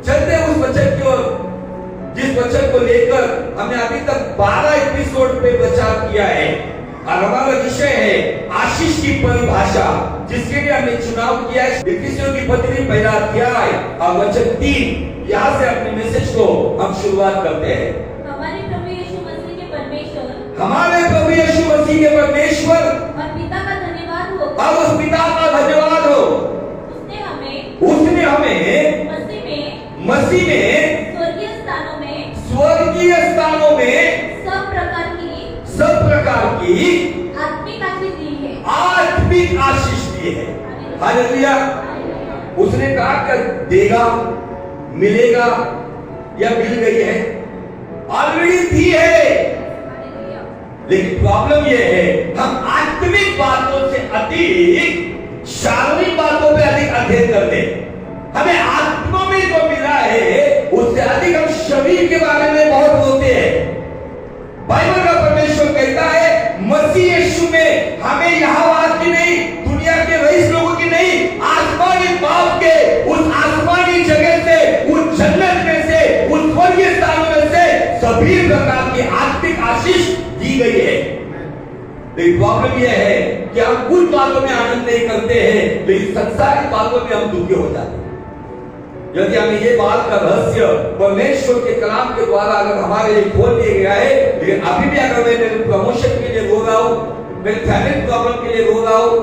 चलते उस वचन की ओर, जिस वचन को लेकर हमने अभी तक 12 एपिसोड पे विचार किया है, और हमारा विषय है आशीष की परिभाषा, जिसके लिए हमने चुनाव किया है इफिसियों की पत्री पहला अध्याय और वचन 3। यहाँ से अपने मैसेज को हम शुरुआत करते हैं। हमारे प्रभु यीशु मसीह के परमेश्वर, हमारे प्रभु यीशु मसीह के परमेश्वर और पिता का धन्यवाद हो, और उस पिता का धन्यवाद हो, उसने हमें मसीह में स्वर्गीय स्थानों में सब प्रकार की आत्मिक आशीष दी है। आत्मिक आशीष दी है। हालेलुया। उसने कहा कर देगा, मिलेगा या मिल गई है, ऑलरेडी दी है। लेकिन प्रॉब्लम यह है हम आत्मिक बातों से अधिक शारीरिक बातों पे अधिक अध्ययन करते हैं। हमें आत्मा में जो मिला है उससे अधिक हम शरीर के बारे में बहुत बोलते हैं। बाइबल का परमेश्वर कहता है मसीह यीशु में हमें यहाँ बात की नहीं, दुनिया के रईस लोगों की नहीं, आसमानी बाप के उस आसमानी जगह से, उस जन्नत में से, उस स्वर्गीय स्थानों में से सभी प्रकार की आत्मिक आशीष दी गई है। लेकिन प्रॉब्लम यह है कि हम कुछ बातों में आनंद नहीं करते हैं, लेकिन संसारिक बातों में हम दुखी हो जाते हैं। यदि हमें ये बात का रहस्य परमेश्वर के कलाम के द्वारा अगर हमारे लिए खोल दिया गया है, लेकिन अभी भी अगर मैं मेरे प्रमोशन के लिए रो रहा हूँ, मेरे फैमिली प्रॉब्लम के लिए रो रहा हूँ,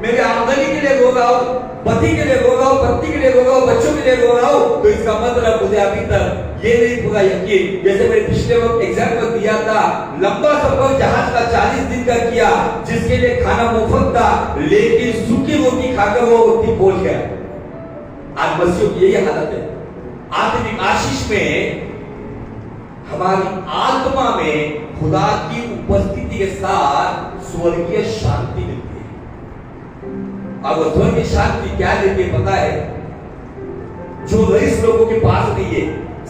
मेरे आमदनी के लिए रो रहा हूँ, पति के लिए रो रहा हूँ, पत्नी के लिए रो रहा हूँ, बच्चों के लिए रो रहा हूँ, तो इसका मतलब मुझे अभी तक ये नहीं पूरा यकीन, जैसे मैंने पिछले वक्त एग्जाम्पल दिया था, लंबा सफर जहाज का 40 दिन का किया, जिसके लिए खाना मुफ्त था, लेकिन सूखी रोटी खाकर वो रोटी पहुंच गया। आज मसीह की यही हालत है। आत्मिक आशीष में हमारी आत्मा में खुदा की उपस्थिति के साथ स्वर्गीय शांति मिलती है। अब स्वर्गीय शांति क्या देती है पता है? जो रईस लोगों के पास नहीं है,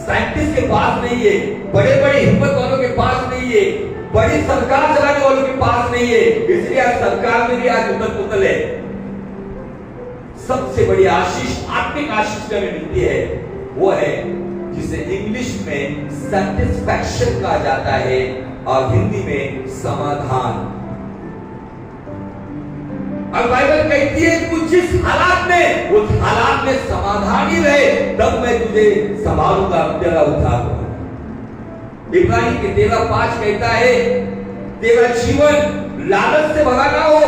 साइंटिस्ट के पास नहीं है, बड़े बड़े हिम्मत वालों के पास नहीं है, बड़ी सरकार चलाने वालों के पास नहीं है। इसलिए आज सरकार में भी आज उथल पुथल है। सबसे बड़ी आशीष आत्मिक आशीष हमें मिलती है, वो है जिसे इंग्लिश में सैटिस्फैक्शन कहा जाता है और हिंदी में समाधान। और बाइबल कहती है कुछ जिस हालात में, उस हालात में समाधान ही रहे, तब मैं तुझे संभालूंगा, तेरा उद्धार होगा। इब्रानी के 13:5 कहता है तेरा जीवन लालच से भरा ना हो,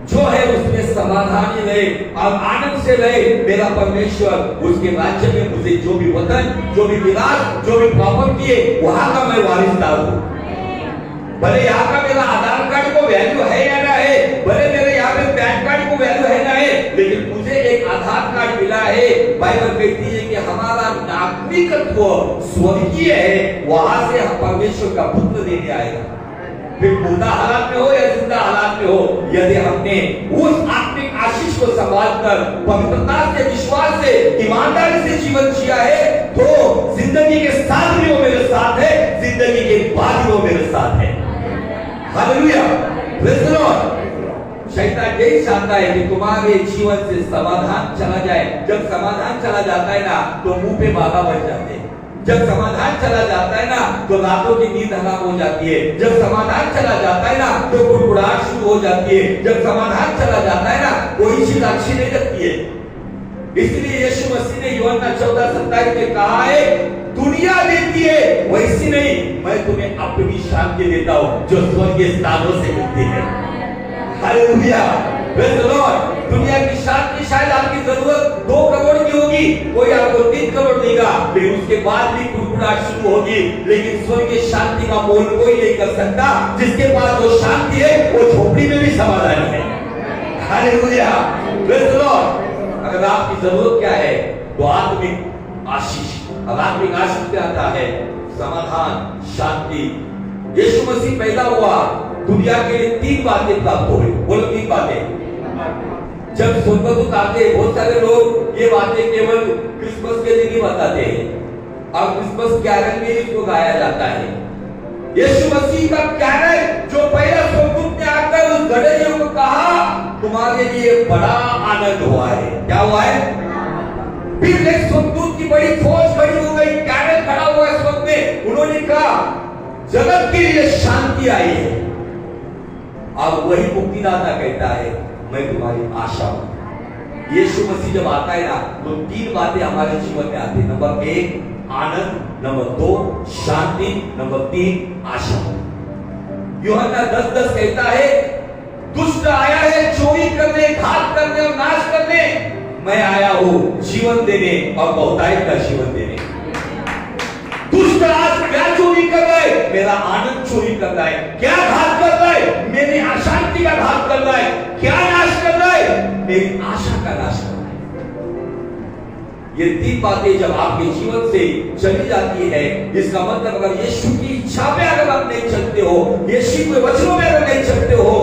जो है उसमें समाधान ही रहे और आनंद से रहे। मेरा परमेश्वर उसके राज्य में मुझे जो भी वतन, जो भी विलास, जो भी प्रॉपर्टी है, वहां का मैं वारिसदार हूं। भले यहाँ का मेरा आधार कार्ड को वैल्यू है या ना है, भले मेरे यहाँ पे पैन कार्ड को वैल्यू है ना है, लेकिन मुझे एक आधार कार्ड मिला है। बाइबल कहती है कि हमारा नागरिकत्व स्वर्गीय है, वहां से हम परमेश्वर का पुत्र देने आएगा। फिर मुर्दा हालात में हो या जिंदा हालात में हो, यदि हमने उस आत्मिक आशीष को संभाल कर पवित्रता से, विश्वास से, ईमानदारी से जीवन जिया है, तो जिंदगी के साथ भी वो मेरे साथ है, जिंदगी के बाद भी वो मेरे साथ है। Hallelujah, praise the Lord. शैतान यही चाहता है कि तुम्हारे जीवन से समाधान चला जाए। जब समाधान चला जाता है ना, तो मुंह पे बाधा बन जाते हैं। जब समाधान चला जाता है ना, तो रातों की नींद हराम हो जाती है। जब समाधान चला जाता है ना, तो गुड़गुड़ाहट शुरू हो जाती है। जब समाधान चला जाता है ना, कोई चीज अच्छी नहीं लगती है। इसलिए यीशु मसीह ने यूहन्ना 14:27 में कहा है, दुनिया देती है वैसी नहीं, मैं तुम्हें अपनी शांति देता हूँ जो स्वर्गीय स्थानों से मिलती है। Hallelujah, praise the Lord. दुनिया की शांति शायद आपकी जरूरत 2 करोड़ की होगी, कोई आपको 3 करोड़ देगा, लेकिन उसके बाद भी गुड़गुड़ाहट शुरू होगी। लेकिन स्वर्गीय शांति का मोल कोई नहीं कर सकता। जिसके पास जो शांति है, वो झोपड़ी में भी समाधान है। Hallelujah, praise the Lord. अगर आपकी जरूरत क्या है, तो आत्मिक आशीष। अब आत्मिक आशीष क्या आता है? समाधान, शांति। यीशु मसीह पैदा हुआ, दुनिया के लिए 3 बातें प्राप्त हुई। बोलो 3 बातें। जब स्वर्गदूत आते, बहुत सारे लोग ये बातें केवल क्रिसमस के दिन ही बताते हैं, और क्रिसमस कैरल में इसको गाया जाता है। यीशु मसीह का कैरेक्टर जो पहला स्वर्गदूत ने आकर उस गदहियों को कहा तुम्हारे लिए बड़ा आनंद हुआ है। क्या हुआ है? फिर एक स्वर्गदूत की बड़ी फौज खड़ी हो गई, कैरेक्टर खड़ा हुआ है स्वर्ग में। उन्होंने कहा जगत के लिए शांति आई है। अब वही मुक्तिदाता कहता है मैं तुम्हारी आशा हूं। यीशु मसीह जब आता है ना तो तीन बातें हमारे जीवन में आती है। नंबर 1 आनंद, नंबर 2 शांति, नंबर 3 आशा। यूहन्ना 10:10 कहता है दुष्ट आया है चोरी करने, घात करने और नाश करने, मैं आया हूं जीवन देने और बहुतायत का जीवन देने। दुष्ट आज क्या चोरी कर रहा है? मेरा आनंद चोरी कर रहा है। क्या घात कर रहा है? मेरी अशांति का घात कर रहा है। क्या नाश कर रहा है? मेरी आशा का नाश कर रहा है। ये तीन बातें जब आपके जीवन से चली जाती है, इसका मतलब अगर यीशु की इच्छा में अगर आप नहीं चलते हो, यीशु के वचनों में अगर नहीं चलते हो,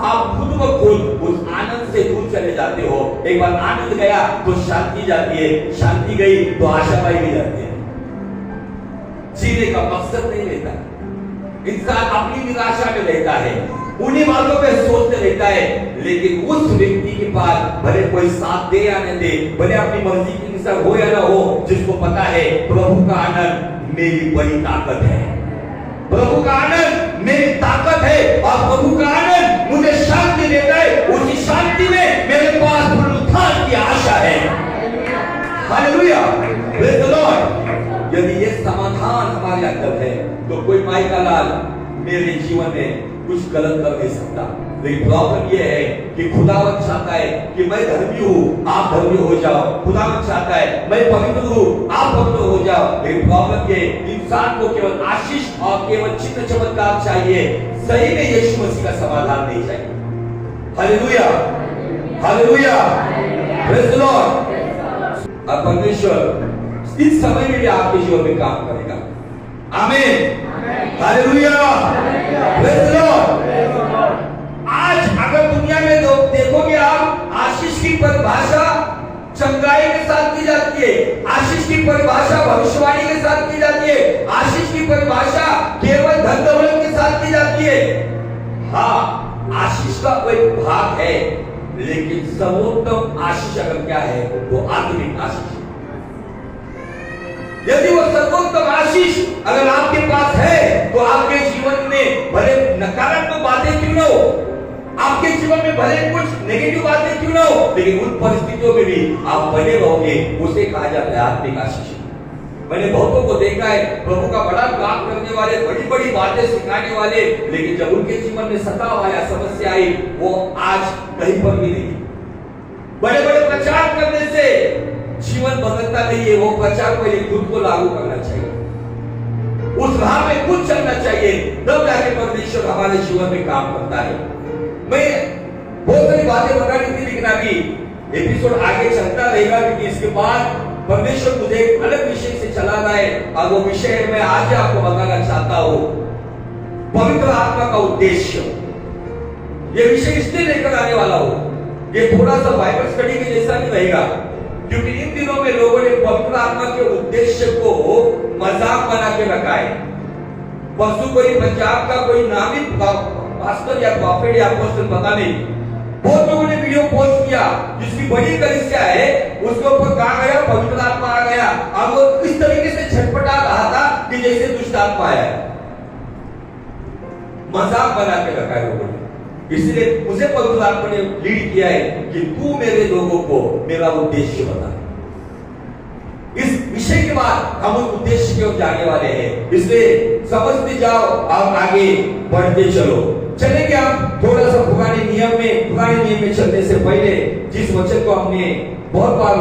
आप खुद ब खुद उस आनंद से दूर चले जाते हो। एक बार आनंद गया तो शांति जाती है, शांति गई तो आशा पाई भी जाती है। जीने का मकसद नहीं रहता, इंसान अपनी निराशा में रहता है, उन्हीं बातों पे सोचते रहता है। लेकिन उस व्यक्ति के पास भले कोई साथ दे या न दे, भले अपनी मर्जी के अनुसार हो या ना हो, जिसको पता है प्रभु का आनंद मेरी बड़ी ताकत है, प्रभु का आनंद मेरी ताकत है और प्रभु का आनंद मुझे शांति देता है। उसी शांति में मेरे पास पुनरुत्थान की आशा है। Hallelujah, praise the Lord. यदि ये समाधान हमारे अंदर है तो कोई माई का लाल मेरे जीवन में कुछ गलत कर नहीं सकता। लेकिन प्रॉब्लम ये है कि खुदावंद चाहता है कि मैं धर्मी हूँ, आप धर्मी हो जाओ। खुदावंद चाहता है मैं पवित्र हूँ, आप पवित्र हो जाओ। लेकिन प्रॉब्लम ये इंसान को केवल आशीष और केवल चिन्ह चमत्कार चाहिए, सही में यीशु मसीह का समाधान नहीं चाहिए। Hallelujah, hallelujah, praise the Lord. अब परमेश्वर इस समय में भी आपके जीवन में काम करेगा। आमीन, हालेलुया, प्रेज़ द लॉर्ड। आज अगर दुनिया में देखोगे आप, आशीष की परिभाषा चंगाई के साथ की जाती है, आशीष की परिभाषा भविष्यवाणी के साथ की जाती है, आशीष की परिभाषा केवल धन दौलत के साथ की जाती है। हाँ, आशीष का कोई भाग है, लेकिन सर्वोत्तम आशीष अगर क्या है वो आत्मिक आशीष। यदि वो सर्वोत्तम आशीष अगर आपके पास है तो आपके जीवन में भले नकारात्मक बातें क्यों न हो, आपके जीवन में भले कुछ नेगेटिव बातें क्यों न हो, लेकिन उन परिस्थितियों में भी आप बने रहोगे, उसे कहा जाता है आत्मिक आशीष। मैंने बहुतों को देखा है प्रभु का बड़ा काम करने वाले, बड़ी बड़ी बातें सिखाने वाले, लेकिन जब उनके जीवन में सताव आया, समस्या आई, वो आज कहीं पर भी नहीं। बड़े बड़े प्रचार करने से जीवन बदलता नहीं है, वो प्रचार पहले खुद को लागू करना चाहिए, उस राह में खुद चलना चाहिए, तब जाके परमेश्वर हमारे जीवन में काम करता है। मैं बहुत सारी बातें बता रही थी, लेकिन अभी एपिसोड आगे चलता रहेगा, क्योंकि इसके बाद परमेश्वर मुझे एक अलग विषय से चला रहा है, और वो विषय मैं आज आपको बताना चाहता हूँ, पवित्र आत्मा का उद्देश्य। ये विषय इसलिए लेकर आने वाला हूँ, ये थोड़ा सा बाइबल स्टडी के जैसा भी रहेगा, क्योंकि इन दिनों में लोगों ने पवित्र आत्मा के उद्देश्य को मजाक बना के रखा है। परसों कोई पंजाब का कोई नामी पास्टर या प्रॉफिट या अपोस्टल पता नहीं, बहुत लोगों ने वीडियो पोस्ट किया जिसकी बड़ी कलिसिया है, उसके ऊपर कहा गया पवित्र आत्मा आ गया, और वो इस तरीके से छटपटा रहा था कि जैसे दुष्ट आत्मा आया। मजाक बना के रखा है लोगों ने। इसलिए मुझे पवित्र आत्मा ने लीड किया है कि तू मेरे लोगों को मेरा उद्देश्य बता। इस विषय के बाद हम उस उद्देश्य की ओर जाने वाले हैं, इसलिए समझते जाओ और आगे बढ़ते चलो। चलेंगे हम थोड़ा सा पुराने नियम में चलने से पहले जिस वचन को हमने बहुत बार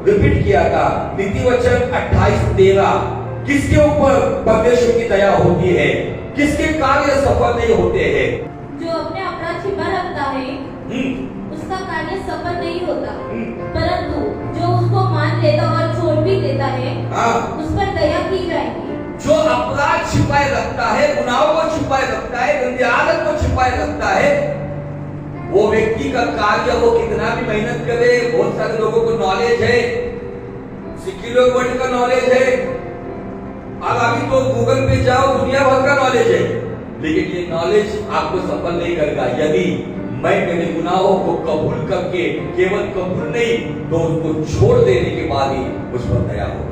रिपीट किया था, नीति वचन 28:13, किसके ऊपर परमेश्वर की दया होती है, किसके कार्य सफल नहीं होते हैं। जो अपने अपराध छिपा रखता है उसका कार्य सफल नहीं होता, परंतु जो उसको मान लेता और छोड़ भी देता है उस पर दया की जाएगी। जो अपराध छिपाए रखता है, गुनाहों को छिपाए रखता है, गंदी आदत को छिपाए रखता है, वो व्यक्ति का कार्य वो कितना भी मेहनत करे, बहुत सारे लोगों को नॉलेज है, सिक्योर वर्ड का नॉलेज है, अब अभी तो गूगल पे जाओ, दुनिया भर का नॉलेज है, लेकिन ये नॉलेज आपको सफल नहीं करेगा यदि मैं मेरे गुनाहों को कबूल करके, केवल कबूल नहीं तो उसको छोड़ देने के बाद ही उस पर दया हो।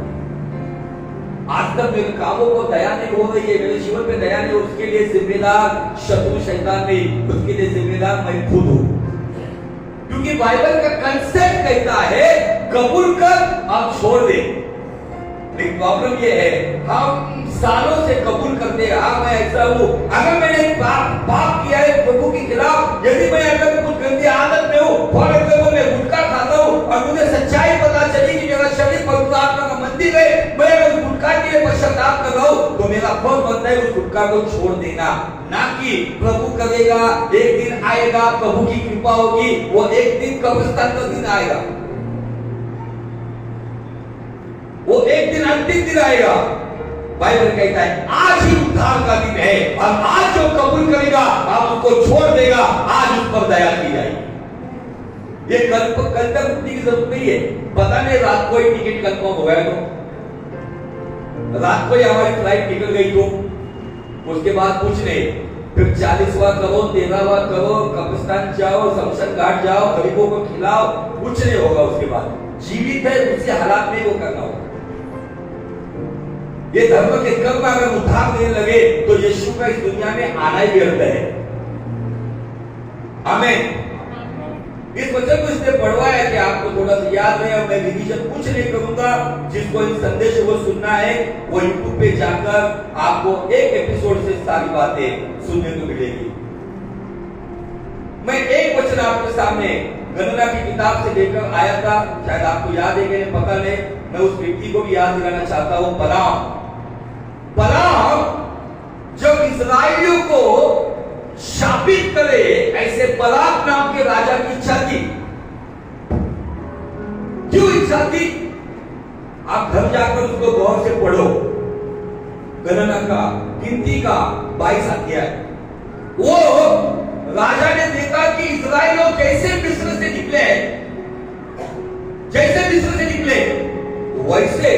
आज तक मेरे कामों को दया नहीं हो रही है, मेरे जीवन में दया नहीं, उसके लिए जिम्मेदार शत्रु शैतान नहीं, उसके लिए जिम्मेदार मैं खुद हूं। क्योंकि बाइबल का कंसेप्ट कहता है कबूल कर अब छोड़ दे। लेकिन प्रॉब्लम ये है, हम सालों से कबूल करते हैं, हाँ मैं ऐसा हूं, अगर मैंने पाप किया है प्रभु के खिलाफ, यदि मैं अगर कुछ गंदी आदत में हूं, फॉर एग्जाम्पल मैं गुटखा खाता हूं और मुझे सच्चाई पता चली कि मेरा शरीर पवित्र आत्मा का मंदिर है, मैं उस गुटखा के लिए पश्चाताप कर रहा हूं, तो मेरा फर्ज बनता है उस गुटखा को छोड़ देना। ना कि प्रभु करेगा, एक दिन आएगा, प्रभु की कृपा होगी, वो एक दिन कब्रिस्तान का दिन आएगा, वो एक दिन अंतिम दिन आएगा। बाइबल कहता है आज ही उद्धार का दिन है और आज जो कबूल करेगा आप उसको छोड़ देगा, आज उस पर दया की जाएगी। ये कल तक रुकने की जरूरत नहीं है। पता नहीं रात को ही टिकट कंफर्म हो गया तो रात को ही हमारी फ्लाइट निकल गई तो उसके बाद कुछ नहीं, फिर 40वां करो, 13वां करो, कब्रिस्तान जाओ, शमशान घाट जाओ, गरीबों को खिलाओ, कुछ नहीं होगा। उसके बाद जीवित है उसी हालात में वो करना होगा। ये धर्म के कर्म अगर उद्धार देने लगे तो यीशु का इस दुनिया में आना ही व्यर्थ है। आमीन। इस वचन को इसने पढ़वाया कि आपको थोड़ा सा याद रहे, और मैं रिवीजन कुछ नहीं करूंगा। जिसको इन संदेश को सुनना है वो यूट्यूब पे जाकर आपको एक एपिसोड से सारी बातें सुनने को मिलेगी। मैं एक वचन आपके सामने गणना की किताब से लेकर आया था, शायद आपको याद है कि पता नहीं, मैं उस व्यक्ति को भी याद दिलाना चाहता हूं। बलाम जब इस्राएलियों को शापित करे, ऐसे बलाक नाम के राजा की इच्छा थी। क्यों इच्छा थी? आप घर जाकर उसको गौर से पढ़ो। गणना का गिनती का 22 अध्याय। वो राजा ने देखा कि इस्राएल लोग कैसे मिस्र से निकले, जैसे मिस्र से निकले वैसे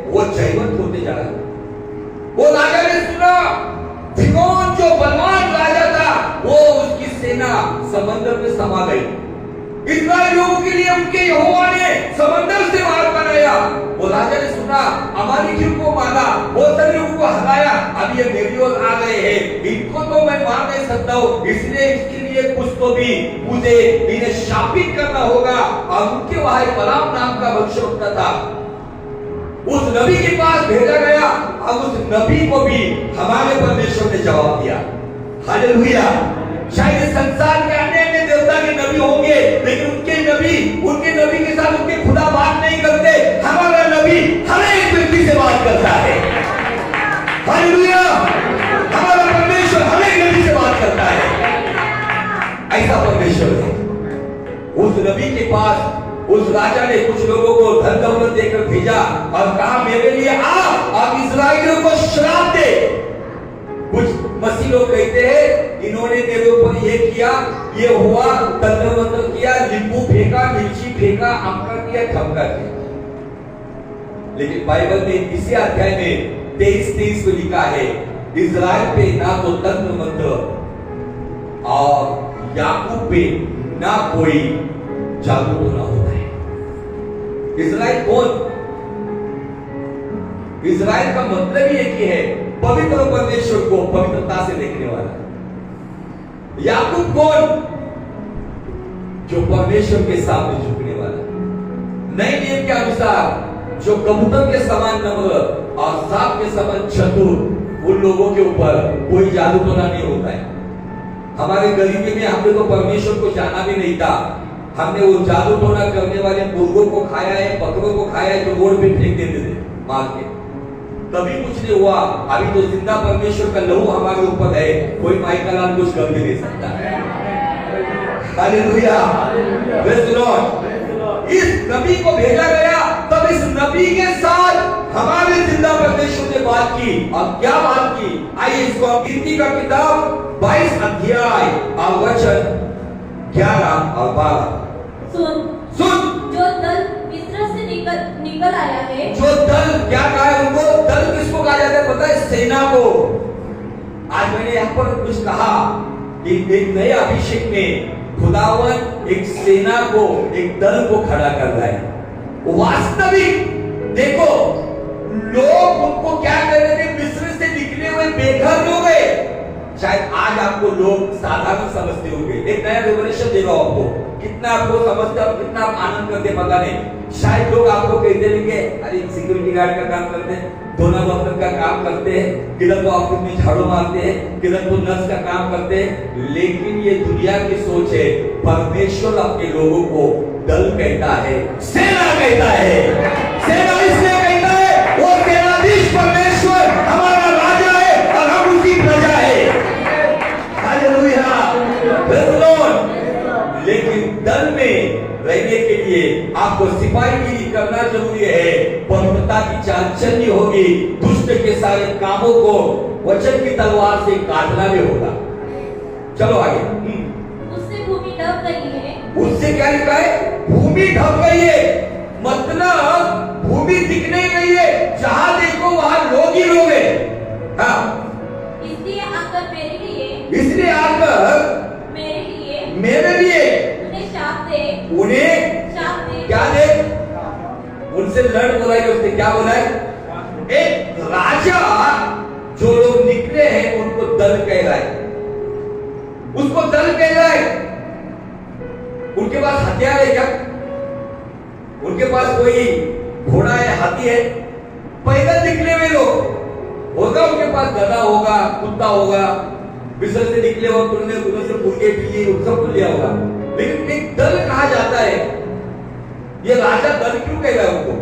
वो जयवंत होते जा रहे। वो राजा ने सुना फिरौन जो बलवान राजा था वो उसकी सेना समंदर में समा गई। इस्राएल लोगों के लिए उनके यहोवा ने समंदर से मार्ग बनाया। वो राजा ने सुना अमालेकियों को मारा, वो लोगों को हराया, अब ये मेरी ओर आ गए हैं, इनको तो मैं मार नहीं सकता हूँ, इसलिए इसके लिए कुछ तो भी मुझे इन्हें शापित करना होगा। और उनके वहां बलाम नाम का भविष्यवक्ता था, उस नबी के पास भेजा गया। अब उस नबी को भी हमारे परमेश्वर ने जवाब दिया। हालेलुया। शायद संसार के अन्य देवता के नबी होंगे, लेकिन उनके नबी के साथ उनके खुदा बात नहीं करते। हमारा नबी हर एक व्यक्ति से बात करता है। हालेलुया। हमारा परमेश्वर हर एक नबी से बात करता है। ऐसा परमेश्वर है। उस नबी के पास उस राजा ने कुछ लोगों को धन दौलत देकर भेजा और कहा मेरे लिए आ और इस्राएलियों को श्राप दे। कुछ मसीह लोग कहते हैं इन्होंने तेरे ऊपर ये किया, ये हुआ, तंत्र मंत्र किया, नींबू फेंका, मिर्ची फेंका, अमका किया, ठमका किया। लेकिन बाइबल में इसी अध्याय में 23-23 में लिखा है इस्राएल पे ना तो तंत्र मंत्र और याकूब पे ना कोई जादू टोना होता है। इस्राएल कौन? इस्राएल का मतलब ही एक ही है, पवित्र परमेश्वर को पवित्रता से देखने वाला। याकूब कौन? जो परमेश्वर के सामने झुकने वाला। नए नियम के अनुसार जो कबूतर के समान नम्र और सांप के समान चतुर, उन लोगों के ऊपर कोई जादू टोना नहीं होता है। हमारे गरीबी में हमने तो परमेश्वर को जाना भी नहीं था। हमने वो जादू टोना करने वाले मुर्गों को खाया है, बकरों को खाया है, जो रोड पे फेंक देते थे मार के, तभी कुछ नहीं हुआ। अभी तो जिंदा परमेश्वर का लहू हमारे ऊपर है, कोई माई का नाम कुछ कर भी नहीं सकता है। हालेलुया। Praise the Lord. इस नबी को भेजा गया, तब इस नबी के साथ हमारे जिंदा परमेश्वर ने बात की। और क्या बात की? आइए इसको गिनती का किताब 22 अध्याय और वचन 11 और 12 सुन जो दल मिस्र से निकल निकल आया है। जो दल, क्या कहा है उनको? दल किसको कहा जाता है पता है? सेना को। आज मैंने यहाँ पर कुछ कहा कि एक नए अभिषेक में खुदावन एक सेना को, एक दल को खड़ा कर रहा है। वास्तविक देखो, लोग उनको क्या कर रहे थे? मिस्र से निकले हुए बेघर हो गए। शायद आज आपको लोग साधारण समझते होंगे। एक नया रेवलेशन दे रहा हूं आपको, कितना आपको समझते हो, कितना आप आनंद करते पता नहीं। शायद लोग आपको कहते रहेंगे, अरे सिक्योरिटी गार्ड का काम करते हैं, दोना बर्तन का काम करते हैं, किधर को ऑफिस में झाड़ू मारते हैं, किधर को नर्स का काम करते हैं। लेकिन ये दुनिया की सोच है। परमेश्वर अपने लोगों को दल कहता है, सेना कहता है। सेना इसलिए कहता है, वो सेनाधीश परमेश्वर हमारा राजा है और हम उसकी प्रजा है। Hallelujah, praise the Lord. लेकिन दल में रहने के लिए आपको सिपाहीगिरी करना जरूरी है। पवित्रता की चाल चलनी होगी। दुष्ट के सारे कामों को वचन की तलवार से काटना भी होगा। चलो आगे। उससे भूमि ढक गई है। उससे क्या लिखा है? भूमि ढक गई है। मतलब भूमि दिख नहीं गई है। जहां देखो वहां लोग ही लोग हैं। हाँ, इसलिए आकर मेरे लिए मेरे लिए उन्हें क्या दे? उनसे लड़ बोला है। उसने क्या बोला है? एक राजा, जो लोग निकले हैं उनको दल कह रहा है, उसको दल कह रहा है। उनके पास हथियार है क्या? उनके पास कोई घोड़ा है, हाथी है? पैदल निकले हुए लोग होगा, उनके पास गधा होगा, कुत्ता होगा। मिस्र से निकले वक्त उन्होंने उधर से मुर्गे पिए, उन सब को लिया होगा। लेकिन एक दल कहा जाता है। ये राजा दल क्यों कह रहा है उनको?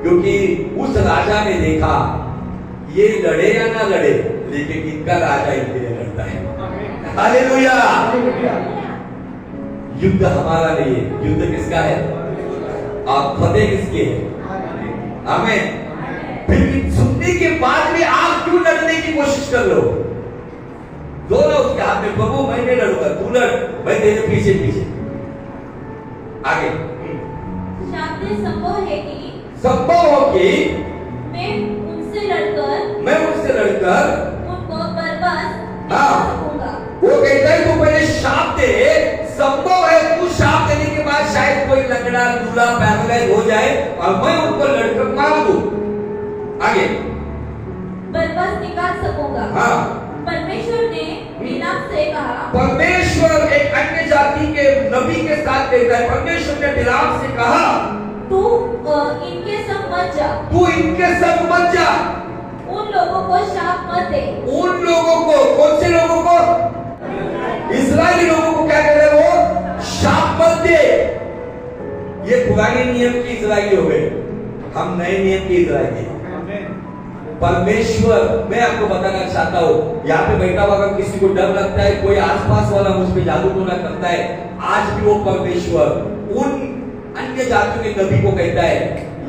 क्योंकि उस राजा ने देखा ये लड़े या ना लड़े, लेकिन इनका राजा इनके लिए लड़ता है। हालेलुया। युद्ध हमारा नहीं है, युद्ध किसका है? आप फतेह किसके है? आमीन। फिर सुनने के बाद में आप क्यों लड़ने की कोशिश कर लो? दो ना उसके हाथ में, प्रभु मैं नहीं लड़ूंगा, तू लड़, मैं तेरे पीछे पीछे। आगे। शायद संभव है कि मैं उनसे लड़कर उनको बर्बाद करूंगा। वो कहता है तू पहले शाप दे। संभव है तू शाप देने के बाद शायद कोई लंगड़ा लूला पैरालाइज हो जाए और मैं उनको लड़कर मार दूं। आगे। बर्बाद निकाल सकूंगा। हाँ। परमेश्वर ने बिलाम से कहा। परमेश्वर एक अन्य जाति के नबी के साथ कहता है। परमेश्वर ने बिलाम से कहा, तू इनके संग मत जा। तू इनके संग मत जा। उन लोगों को शाप मत दे। उन लोगों को, कौन से लोगों को? इस्राएली लोगों को क्या कह रहे हैं? वो शाप मत दे। ये पुराने नियम के इस्राएली हो गए, हम नए नियम के इस्राएली। परमेश्वर, मैं आपको बताना चाहता हूँ, यहाँ पे बैठा हुआ अगर किसी को डर लगता है, कोई आसपास वाला मुझ पे जादू टोना करता है, आज भी वो परमेश्वर उन अन्य जातियों के नबी को कहता है,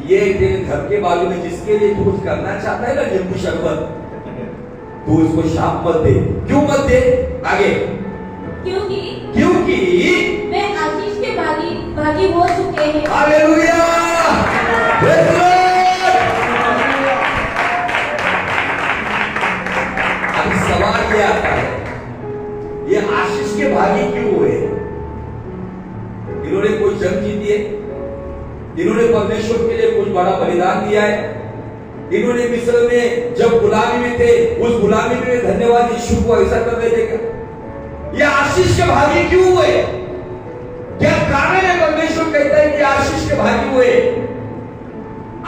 ये तेरे घर के बाजू में जिसके लिए तू कुछ करना चाहता है ना, नींबू शरबत, तू उसको शाप मत दे। क्यों मत दे? आगे। क्योंकि वे आशीष के भागी हो चुके हैं। हालेलुया। अभी सवाल ये आता है, ये आशीष के भागी क्यों हुए? इन्होंने कोई जंग जीती है? इन्होंने परमेश्वर के लिए कुछ बड़ा बलिदान दिया है? इन्होंने मिस्र में जब गुलामी में थे, उस गुलामी में धन्यवाद यीशु को ऐसा कर रहे थे क्या? ये आशीष के भागी क्यों हुए? क्या कारण है? परमेश्वर कहता है कि आशीष के भागी हुए।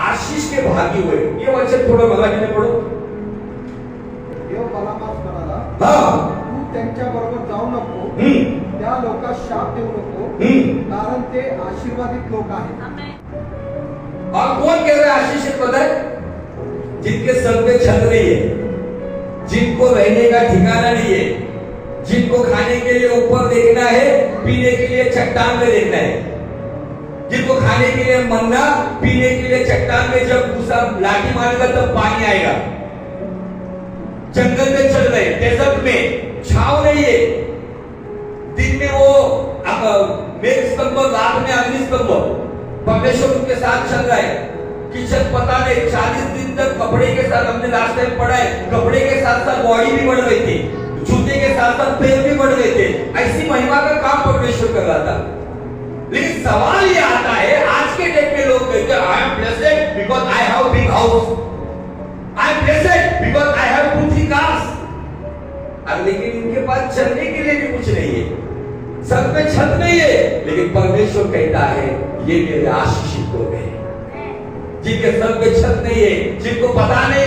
आशीष के भागी हुए, ये वचन थोड़ा मराठी में पढ़ो। देव बालामास म्हणाला, तू त्यांच्या बरोबर जाऊ नको, त्या लोकांना शाप देऊ नको, कारण ते आशीर्वादित लोक आहेत। और कौन कह रहा है आशीषित? पता है? जिनके सर पे छत नहीं है, जिनको रहने का ठिकाना नहीं है, जिनको खाने के लिए ऊपर देखना है, पीने के लिए चट्टान में देखना है, जिनको खाने के लिए मन्ना, पीने के लिए चट्टान में जब दूसरा लाठी मारेगा तब पानी आएगा। जंगल में चल रहे, डेजर्ट में छाव नहीं है, दिन में वो मेघ स्तंभ, रात में अग्नि स्तंभ, परमेश्वर उनके साथ चल रहा है। किचन पता नहीं 40 दिन तक कपड़े के साथ, हमने लास्ट टाइम पढ़ा है, कपड़े के साथ साथ बॉडी भी बढ़ रही थी, जूते के साथ साथ पैर भी बढ़ रहे थे। ऐसी महिमा का काम परमेश्वर कर रहा था। लेकिन सवाल ये आता है, आज के डेट में लोग कहते हैं I am blessed because I have big house, I am blessed because I have 2-3 cars. अब लेकिन इनके पास चलने के लिए भी कुछ नहीं है, सर पे छत नहीं है, लेकिन परमेश्वर कहता है ये मेरे आशीषित लोग हैं, जिनके सर पे छत नहीं है, जिनको पता नहीं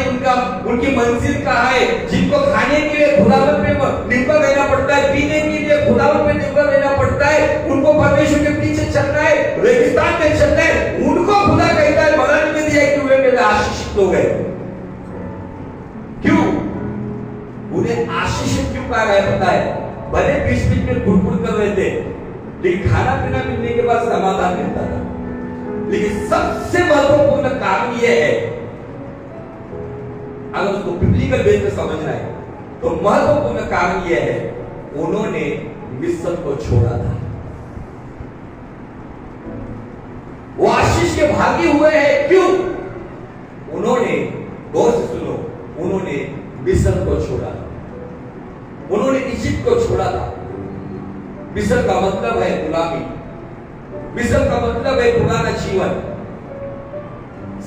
उनकी मंजिल कहाँ है, जिनको खाने के लिए खुदावन पे निर्भर रहना पड़ता है, पीने के लिए खुदावन पे निर्भर रहना पड़ता है, उनको परमेश्वर के पीछे चलना है, रेगिस्तान में चलना है, उनको खुदा कहता है बदल में दिया कि वे मेरे आशीषित लोग हैं। क्यों उन्हें आशीषित क्यों कहा गया पता है? भले बीच में गुड़गुड़ कर रहे थे, लेकिन खाना पीना मिलने के बाद समाधान मिलता था। लेकिन सबसे महत्वपूर्ण कारण यह है, अगर उसको बिब्लिकल बेस पे समझना है तो महत्वपूर्ण कारण यह है, उन्होंने मिस्र को छोड़ा था। वो आशीष के भागी हुए हैं। क्यों? उन्होंने, गौर से सुनो, उन्होंने मिस्र को छोड़ा, उन्होंने इजिप्ट को छोड़ा था। मिस्र का मतलब है गुलामी, मिस्र का मतलब है पुराना जीवन।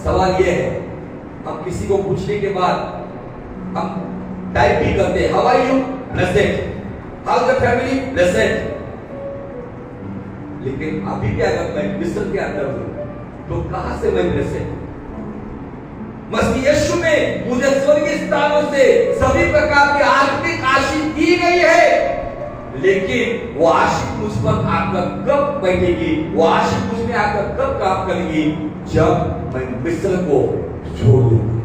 सवाल यह है, हम किसी को पूछने के बाद हम टाइप भी करते हैं, how are you? Blessed. How is the family? Blessed. लेकिन अभी क्या अगर मैं मिस्र के अंदर हूं तो कहां से मैं ब्लेस्ड? मसीह यीशु में मुझे स्वर्गीय स्थानों से सभी प्रकार की आत्मिक आशीष दी गई है, लेकिन वो आशीष मुझ पर आकर कब बैठेगी, वो आशीष मुझ में आकर कब काम करेगी? जब मैं मिस्र को छोड़ दूंगा।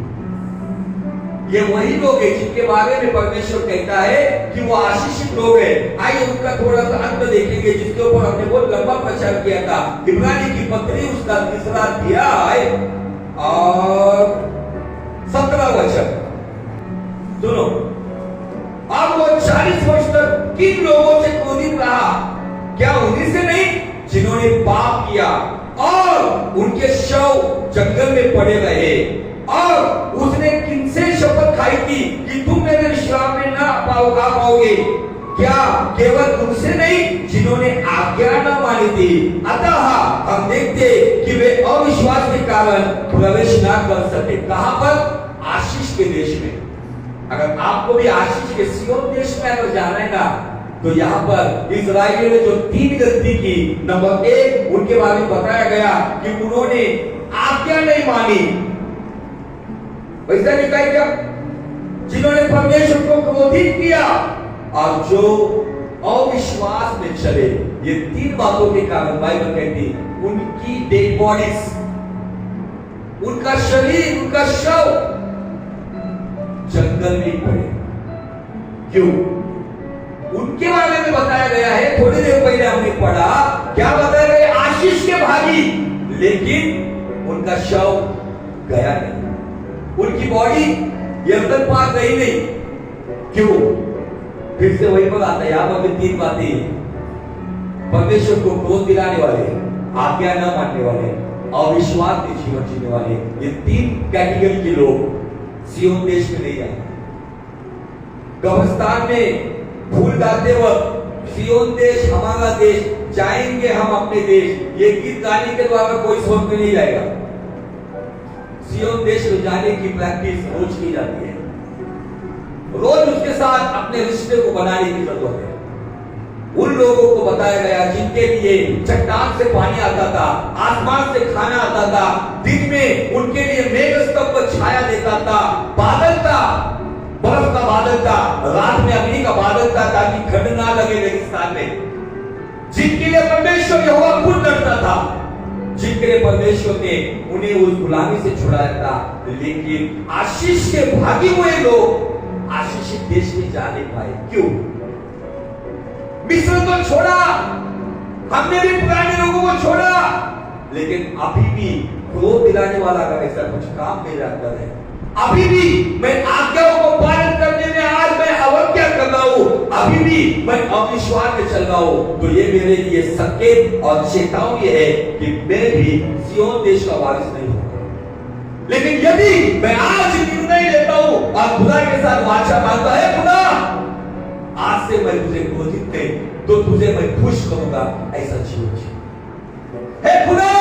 ये वही लोग हैं जिनके बारे में परमेश्वर कहता है कि वो आशीषित लोग हैं। आइए उनका थोड़ा सा अंत देखेंगे, जिसके ऊपर हमने बहुत लंबा प्रचार किया था। इब्रानी की पत्री उसका 3 अध्याय और 17 वचन सुनो। अब वो 40 वर्ष तक किन लोगों से क्रोधित रहा? क्या उन्हीं से नहीं जिन्होंने पाप किया और उनके शव जंगल में पड़े रहे? और उसने किनसे शपथ खाई थी कि तुम मेरे विश्राम में ना पाओगे? क्या केवल उनसे नहीं जिन्होंने आज्ञा न मानी थी? अतः हम देखते कि वे अविश्वास के कारण प्रवेश ना कर सके। कहां पर? आशीष के देश में। अगर आपको भी आशीष के सिय्योन देश में अगर जाना है ना, तो यहाँ पर इस्राएलियों ने जो 3 गलती की, नंबर 1 उनके बारे में बताया गया कि उन्होंने आज्ञा नहीं मानी। वैसा लिखा है क्या? जिन्होंने परमेश्वर को क्रोधित किया और जो अविश्वास में चले। ये 3 बातों के कारण बाइबल कहती उनकी डेड बॉडीज, उनका शरीर, उनका शव जंगल में पड़े। क्यों? उनके बारे में बताया गया है, थोड़ी देर पहले हमने पढ़ा, क्या बताया गया? आशीष के भागी, लेकिन उनका शव गया नहीं, उनकी बॉडी यर्दन पार गई नहीं। क्यों? फिर से वही पर आता है। यहां पर 3 बातें, परमेश्वर को क्रोध दिलाने वाले, आज्ञा न मानने वाले, अविश्वास के जीवन जीने वाले, ये 3 कैटेगरी के लोग सिय्योन देश में नहीं आए। कब्रिस्तान में फूल डालते वक्त सिय्योन देश हमारा देश, जाएंगे हम अपने देश, ये गीत गाने के द्वारा कोई स्वर्ग में नहीं जाएगा। सिय्योन देश में जाने की प्रैक्टिस रोज की जाती है। रोज उसके साथ अपने रिश्ते को बनाने की जरूरत है। उन लोगों को बताया गया जिनके लिए चट्टान से पानी आता था, आसमान से खाना आता था, दिन में उनके लिए मेघ स्तंभ छाया देता था, बादल था, बर्फ का बादल था, रात में अग्नि का बादल था ताकि ठंड ना लगे रेगिस्तान में। जिनके लिए परमेश्वर यहोवा खुद डरता था, जिनके लिए परमेश्वर ने उन्हें उस गुलामी से छुड़ाया था। लेकिन आशीष के भागी हुए लोग आशीषित देश में जा नहीं पाए। क्यों? मिस्र तो छोड़ा, हमने भी पुराने लोगों को छोड़ा, लेकिन अभी भी क्रोध दिलाने वाला अगर ऐसा कुछ काम मेरे अंदर है, अभी भी मैं आज्ञाओं को पालन करने में आज मैं अवज्ञा कर रहा हूं, अभी भी मैं अविश्वास में चल रहा हूं, तो ये मेरे लिए संकेत और चेतावनी है कि मैं भी सिय्योन देश का वारिस नहीं हूं। लेकिन यदि मैं आज निर्णय लेता हूं और खुदा के साथ वाचा मांगता है, खुदा आज से मैं तुझे क्रोधित नहीं, तो तुझे मैं खुश करूंगा, ऐसा जीवन जी। हे खुदा,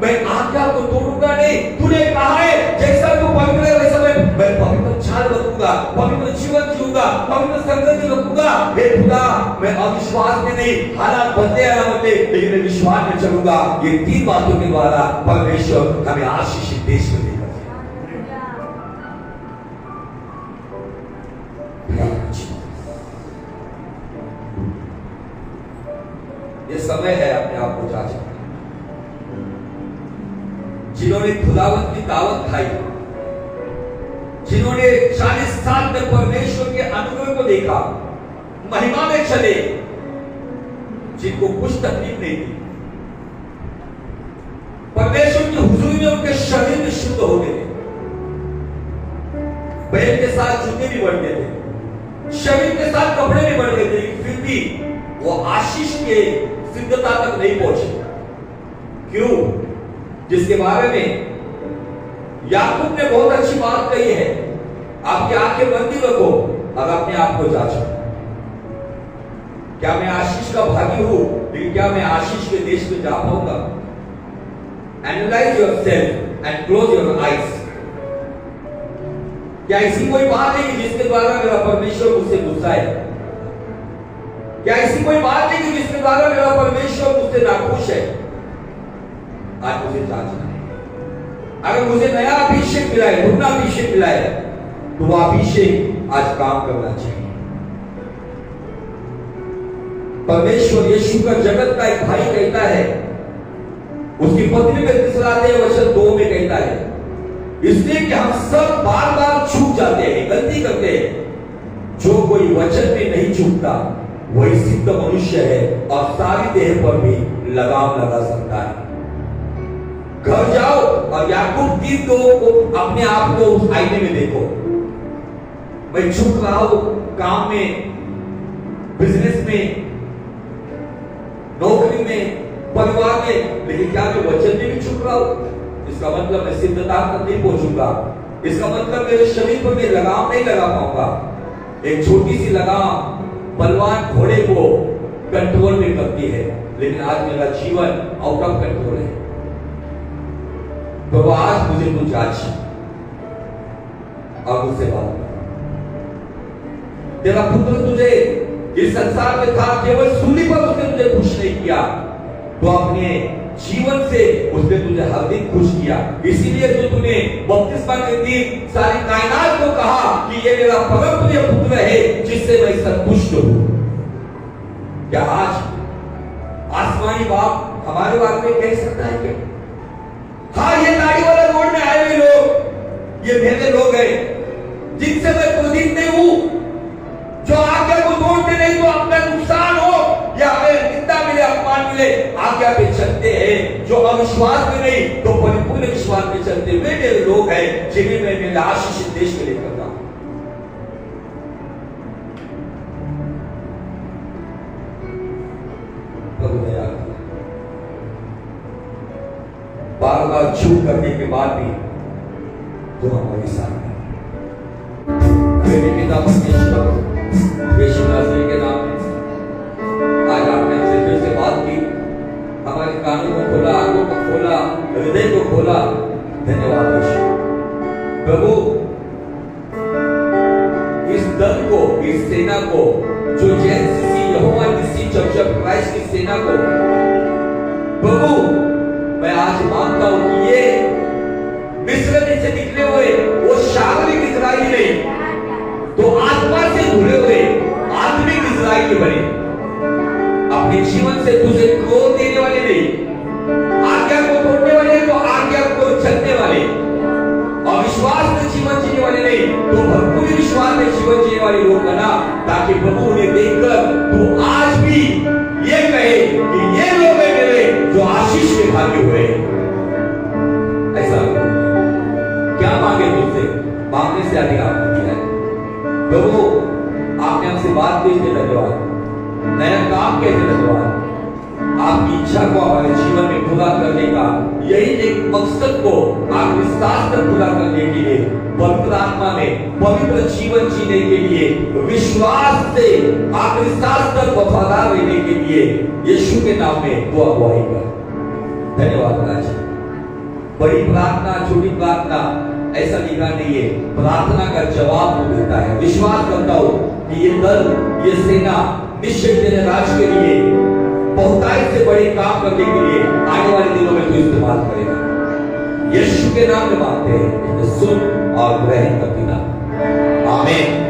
मैं आज्ञा को तोड़ूंगा नहीं, तूने कहा है जैसा तू पवित्र है वैसा मैं पवित्र चाल रखूंगा, पवित्र जीवन जीऊंगा, पवित्र संगति रखूंगा। हे खुदा, मैं अविश्वास में नहीं, हालात बदले या ना बदले, लेकिन मैं विश्वास में चलूंगा। ये 3 बातों के द्वारा परमेश्वर हमें आशीषित देश में देगा। ये समय है अपने आप को जांचने, जिन्होंने खुदावंत की दावत खाई, जिन्होंने 40 साल में परमेश्वर के अनुग्रह को देखा, महिमा में चले, जिनको कुछ तकलीफ नहीं थी, परमेश्वर की हुजूरी में उनके शरीर में शुद्ध हो गए, बैल के साथ जूते भी बढ़ गए थे, शरीर के साथ कपड़े भी बढ़ गए थे, फिर भी वो आशीष के सिद्धता तक नहीं पहुंचे। क्यों? जिसके बारे में याकूब ने बहुत अच्छी बात कही है, आपकी आंखें बंद रखो और अपने आप को जांचो। क्या मैं आशीष का भागी हूं, लेकिन क्या मैं आशीष के देश में जा पाऊंगा? Analyse yourself and close your eyes. क्या ऐसी कोई बात है कि जिसके द्वारा मेरा परमेश्वर मुझसे गुस्सा है? क्या ऐसी कोई बात है कि जिसके द्वारा मेरा परमेश्वर मुझसे नाखुश है? आज मुझे जांचना है। अगर मुझे नया अभिषेक मिला है, नूतन अभिषेक मिला है, तो वह अभिषेक आज काम करना चाहिए। परमेश्वर यीशु का जगत का एक भाई कहता है, उसकी पत्नी में तिसराते वचन 2 में कहता है, इसलिए कि हम सब बार बार चूक जाते हैं, गलती करते हैं। जो कोई वचन में नहीं चूकता वही सिद्ध मनुष्य है और सारी देह पर भी लगाम लगा सकता है। घर जाओ और याकूब 3:2 को अपने आप को उस आईने में देखो। मैं चूक रहा हूं काम में, बिजनेस में, नौकरी में, परिवार में, लेकिन क्या मैं वचन में भी चूक रहा हूं? इसका मतलब मैं सिद्धता तक नहीं पहुंचूंगा। इसका मतलब मेरे शरीर पर मैं लगाम नहीं लगा पाऊंगा। एक छोटी सी लगाम बलवान घोड़े को कंट्रोल में करती है, लेकिन आज मेरा जीवन आउट ऑफ कंट्रोल है। तो आज मुझे तू जांच और मुझसे बात कर। तेरा पुत्र तुझे इस संसार में था, केवल सूली पर उसने तुझे खुश नहीं किया, तो अपने जीवन से उसने तुझे हर दिन खुश किया। इसीलिए तो तूने बपतिस्मा के दिन सारी कायनात को कहा कि ये मेरा परम प्रिय पुत्र है जिससे मैं संतुष्ट हूं। क्या आज आसमानी बाप हमारे बारे में कह सकता है क्या? हाँ, ये दाढ़ी वाला रोड में आए हुए लोग, ये मेरे लोग हैं जिनसे मैं क्रोधित नहीं हूं, जो आज्ञा को तोड़ते नहीं तो अपना नुकसान हो या हमें निंदा मिले, अपमान मिले, आज्ञा पे चलते हैं। जो अविश्वास में नहीं तो परिपूर्ण विश्वास में चलते हुए मेरे लोग हैं, जिन्हें मैं मेरे आशीषित देश में लेकर जाऊं। प्रभु दया करें। बार बार चूक करने के बाद भी तो हमारे साथ है। मेरे पिता परमेश्वर यीशु मसीह के नाम में आज आपने हमसे फिर से बात की, हमारे कानों को खोला, आंखों को खोला, हृदय को खोला। धन्यवाद यीशु। प्रभु, इस दल को, इस सेना को, जो जेएनसीसी यहोवा निसी चर्च ऑफ क्राइस्ट की सेना को, प्रभु मैं आज मानता हूं कि ये मिस्र में से निकले हुए वो शारीरिक इजरायली नहीं, तो आत्मा से जुड़े हुए आत्मिक इजरायली बने। अपने जीवन से तुझे क्रोध देने वाले नहीं, आज्ञा को तोड़ने वाले तो आज्ञा को चलने वाले, और विश्वास में जीवन जीने वाले नहीं तो भरपूर विश्वास में जीवन जीने वाले लोग बना, ताकि प्रभु उन्हें देखकर तू आज भी ये कहे कि ये लोग हैं मेरे जो आशीष के भागी हुए। ऐसा क्या मांगे तुझसे? मांगने से अधिक आपने किया है। प्रभु आपने हमसे बात की इसलिए धन्यवाद, नया काम के लिए धन्यवाद। आपकी इच्छा को हमारे जीवन में पूरा करने का यही एक मकसद को आपके साथ तक पूरा करने के लिए पवित्र आत्मा में पवित्र जीवन जीने के लिए विश्वास से आपके साथ तक वफादार रहने के लिए यीशु के नाम में वो अगुवाई कर। धन्यवाद राज। बड़ी प्रार्थना छोटी प्रार्थना ऐसा लिखा नहीं है, प्रार्थना का जवाब वो देता है। विश्वास करता हूं कि ये दल ये सेना निश्चय तेरे राज के लिए बहुतायत से बड़े काम करने के लिए आने वाले दिनों में तू इस्तेमाल करेगा। यीशु के नाम में मांगते हैं, सुन और ग्रहण कर देना। आमीन।